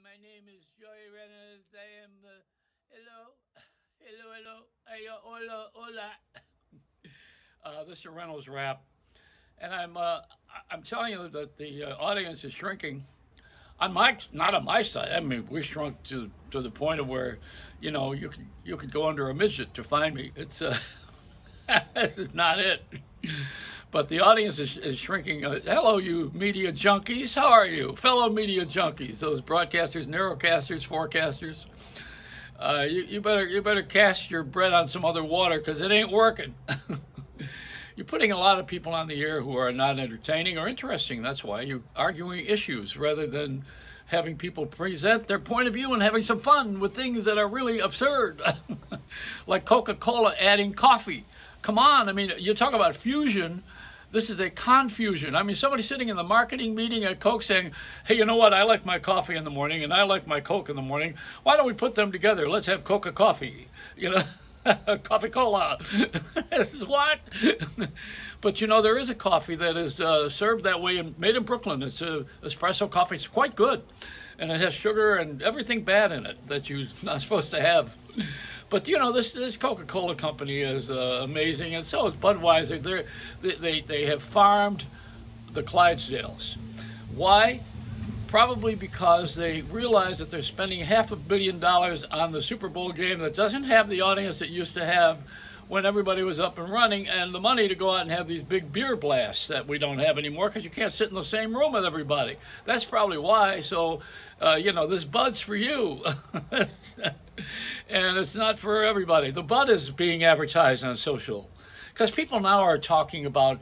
My name is Joey Reynolds. I am hello, hello. Hola, hola. This is a Reynolds rap, and I'm telling you that the audience is shrinking. On my not on my side. I mean, we shrunk to the point of where, you could go under a midget to find me. It's this is not it. But the audience is shrinking. Hello, you media junkies. How are you, fellow media junkies? Those broadcasters, narrowcasters, forecasters. You better cast your bread on some other water because it ain't working. You're putting a lot of people on the air who are not entertaining or interesting. That's why you're arguing issues rather than having people present their point of view and having some fun with things that are really absurd, like Coca-Cola adding coffee. Come on, I mean, you talk about fusion. This is a confusion. I mean, somebody sitting in the marketing meeting at Coke saying, hey, you know what? I like my coffee in the morning and I like my Coke in the morning. Why don't we put them together? Let's have Coca Coffee. You know, Coffee Cola. This is what? But there is a coffee that is served that way and made in Brooklyn. It's espresso coffee. It's quite good. And it has sugar and everything bad in it that you're not supposed to have. But this Coca-Cola company is amazing, and so is Budweiser. They have farmed the Clydesdales. Why? Probably because they realize that they're spending $500 million on the Super Bowl game that doesn't have the audience it used to have when everybody was up and running, and the money to go out and have these big beer blasts that we don't have anymore because you can't sit in the same room with everybody. That's probably why. So, this Bud's for you. And it's not for everybody. The Bud is being advertised on social because people now are talking about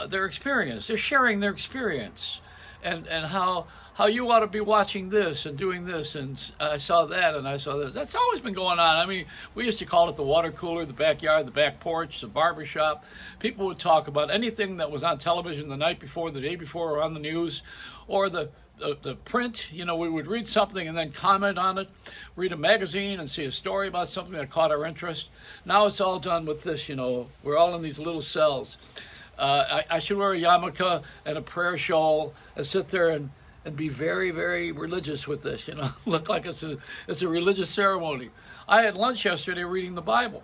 their experience. They're sharing their experience and how you ought to be watching this and doing this, and I saw that and I saw this. That's always been going on. I mean, we used to call it the water cooler, the backyard, the back porch, the barber shop. People would talk about anything that was on television the night before, the day before, or on the news, or the print. We would read something and then comment on it, read a magazine and see a story about something that caught our interest. Now it's all done with this. We're all in these little cells. I should wear a yarmulke and a prayer shawl and sit there and be very, very religious with this, look like it's a religious ceremony. I had lunch yesterday reading the Bible.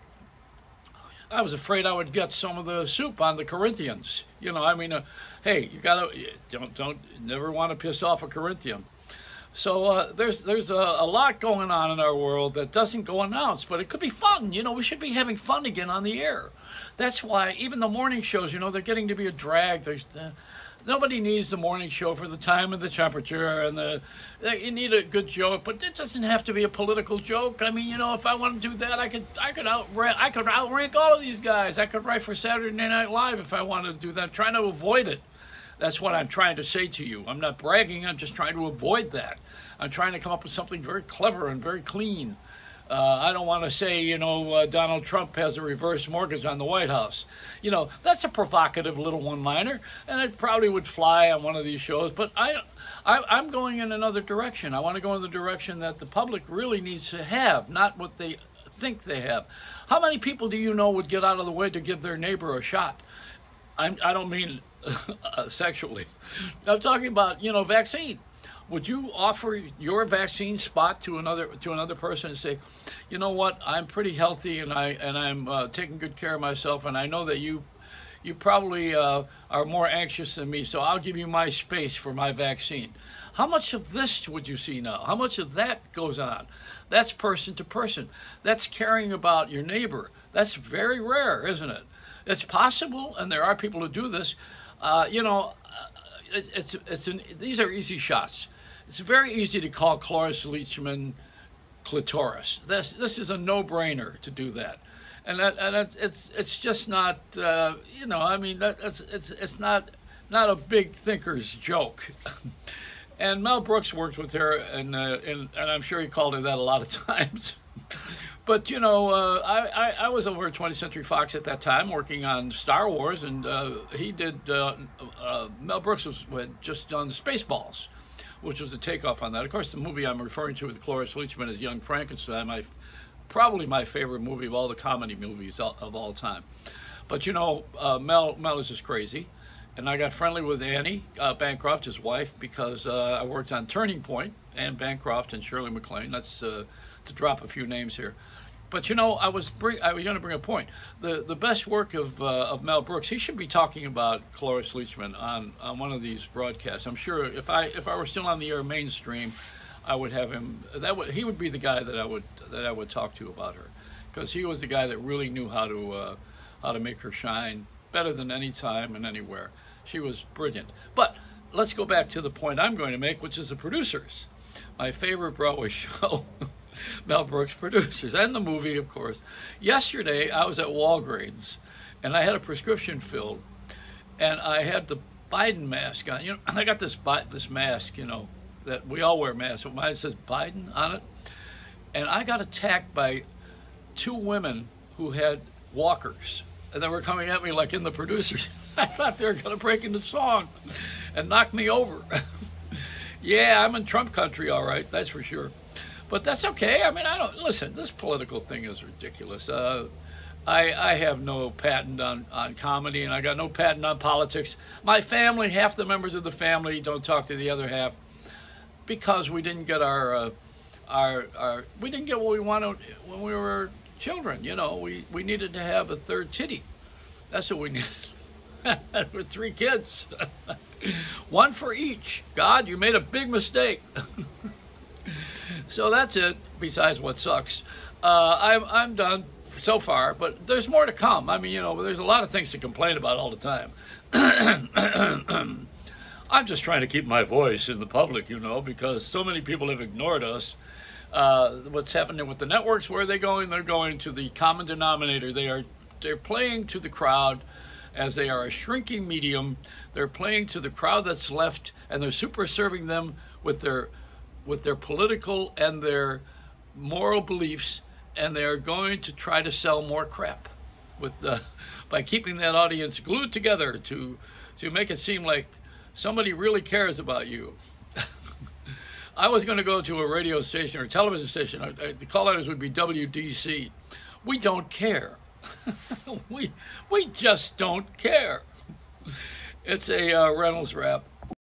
I was afraid I would get some of the soup on the Corinthians. Hey, you don't never want to piss off a Corinthian. So there's a lot going on in our world that doesn't go announced, but it could be fun. We should be having fun again on the air. That's why even the morning shows, they're getting to be a drag. Nobody needs the morning show for the time and the temperature and you need a good joke, but it doesn't have to be a political joke. I mean, if I want to do that, I could outrank all of these guys. I could write for Saturday Night Live if I wanted to do that. I'm trying to avoid it. That's what I'm trying to say to you. I'm not bragging. I'm just trying to avoid that. I'm trying to come up with something very clever and very clean. I don't want to say, Donald Trump has a reverse mortgage on the White House. That's a provocative little one-liner, and it probably would fly on one of these shows. But I'm going in another direction. I want to go in the direction that the public really needs to have, not what they think they have. How many people do you know would get out of the way to give their neighbor a shot? I don't mean sexually. I'm talking about, vaccine. Would you offer your vaccine spot to another person and say, you know what, I'm pretty healthy and I'm taking good care of myself, and I know that you probably are more anxious than me, so I'll give you my space for my vaccine. How much of this would you see now? How much of that goes on? That's person to person. That's caring about your neighbor. That's very rare, isn't it? It's possible, and there are people who do this. These are easy shots. It's very easy to call Cloris Leachman clitoris. This is a no-brainer to do that, and it's just not. It's not a big thinker's joke. And Mel Brooks worked with her, and I'm sure he called her that a lot of times. But I was over at 20th Century Fox at that time working on Star Wars, and he did. Mel Brooks had just done Spaceballs, which was a takeoff on that. Of course, the movie I'm referring to with Cloris Leachman is Young Frankenstein, probably my favorite movie of all the comedy movies of all time. But Mel is just crazy, and I got friendly with Annie Bancroft, his wife, because I worked on Turning Point, Anne Bancroft and Shirley MacLaine. That's to drop a few names here. But I was going to bring a point. The best work of Mel Brooks. He should be talking about Cloris Leachman on one of these broadcasts. I'm sure if I were still on the air mainstream, I would have him. He would be the guy that I would talk to about her, because he was the guy that really knew how to make her shine better than any time and anywhere. She was brilliant. But let's go back to the point I'm going to make, which is the producers. My favorite Broadway show. Mel Brooks producers, and the movie, of course. Yesterday, I was at Walgreens, and I had a prescription filled, and I had the Biden mask on. I got this mask, that we all wear masks. Mine says Biden on it, and I got attacked by two women who had walkers, and they were coming at me like in the producers. I thought they were going to break into song and knock me over. Yeah, I'm in Trump country, all right, that's for sure. But that's okay. I mean, listen, this political thing is ridiculous. I have no patent on comedy, and I got no patent on politics. My family, half the members of the family don't talk to the other half because we didn't get we didn't get what we wanted when we were children. We needed to have a third titty. That's what we needed. With 3 kids. One for each. God, you made a big mistake. So that's it, besides what sucks. I'm done so far, but there's more to come. I mean, there's a lot of things to complain about all the time. I'm just trying to keep my voice in the public, because so many people have ignored us. What's happening with the networks? Where are they going? They're going to the common denominator. They're playing to the crowd, as they are a shrinking medium. They're playing to the crowd that's left, and they're super serving them with their political and their moral beliefs, and they're going to try to sell more crap by keeping that audience glued together to make it seem like somebody really cares about you. I was going to go to a radio station or television station. The call letters would be WDC. We don't care. we just don't care. It's a Reynolds rap.